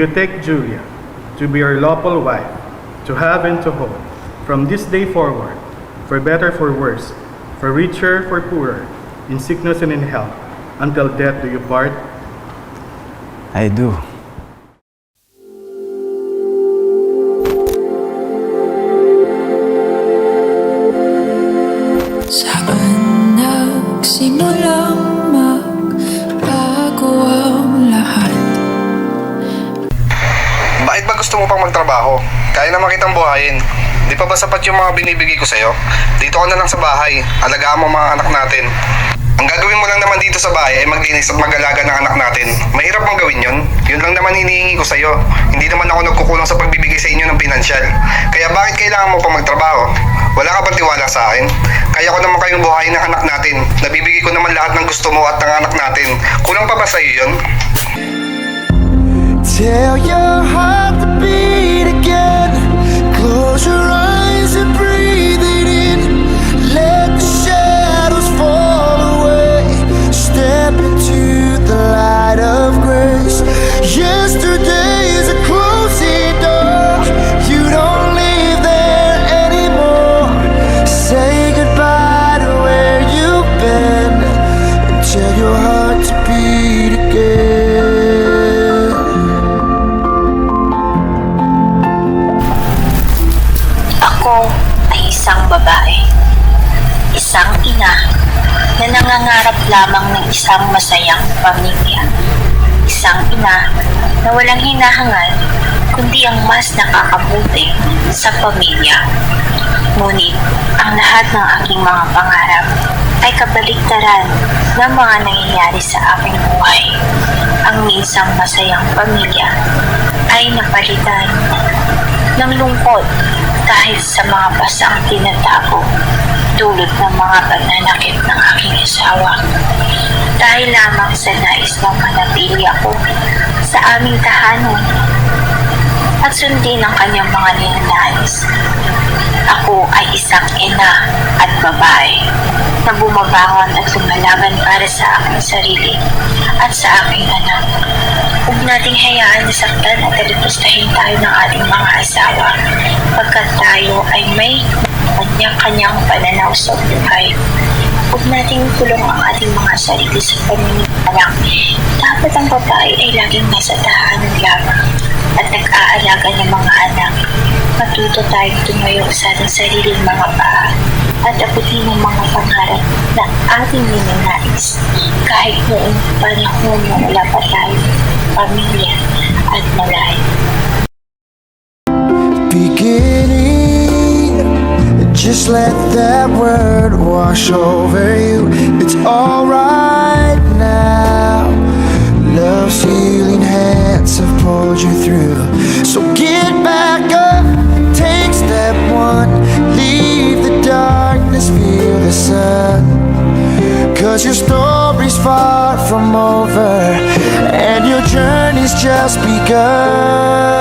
You take Julia to be your lawful wife, to have and to hold, from this day forward, for better, for worse, for richer, for poorer, in sickness and in health, until death do you part? I do. Saan nagsimulang magbago ang lahat? Bakit ba gusto mo pang magtrabaho? Kaya naman kitang buhayin. Di pa ba sapat yung mga binibigay ko sa'yo? Dito ka na lang sa bahay. Alagaan mo mga anak natin. Ang gagawin mo lang naman dito sa bahay ay maglinis at mag-alaga ng anak natin. Mahirap bang gawin yun? Yun lang naman hinihingi ko sa'yo. Hindi naman ako nagkukulang sa pagbibigay sa inyo ng pinansyal. Kaya bakit kailangan mo pa magtrabaho? Wala ka bang tiwala sa akin? Kaya ko naman kayong buhayin ng anak natin. Nabibigay ko naman lahat ng gusto mo at ng anak natin. Kulang pa ba sa'yo yun? Tell your heart to beat again. Close your eyes and breathe it in. Let the shadows fall away. Step into the light of grace. Yesterday is a closing door. You don't live there anymore. Say goodbye to where you've been, and tell your heart to beat again. Ako ay isang babae, isang ina na nangangarap lamang ng isang masayang pamilya. Isang ina na walang hinahangal kundi ang mas nakakabuti sa pamilya. Ngunit ang lahat ng aking mga pangarap ay kabaligtaran ng mga nangyayari sa aking buhay. Ang minsang masayang pamilya ay napalitan ng lungkot dahil sa mga pasang tinatago dulot ng mga pananakit ng aking asawa. Dahil lamang sa nais ng manatili ako sa aming tahanan at sundin ang kanyang mga ninanais. Ako ay isang ina at babae na bumabangon at lumalaban para sa aking sarili at sa aking anak. Huwag nating hayaan na saktan at alipustahin tayo ng ating mga asawa pagkat tayo ay may kanya-kanyang pananaw sa buhay. Huwag nating tulong ang ating mga sarili sa paniniwalang dapat ang babae ay laging nasa tahanan lamang at nag-aalaga ng mga anak. Matuto tayo tumayo sa ating sariling mga paa at abutin ang mga pangarap na ating ninanais kahit noong panahon na wala pa tayo, pamilya at malayo. Beginning, just let that word wash over you. It's alright now. Love's healing hands have pulled you through. So get back up, take step one. Leave the darkness, feel the sun. 'Cause your story's far from over, and your journey's just begun.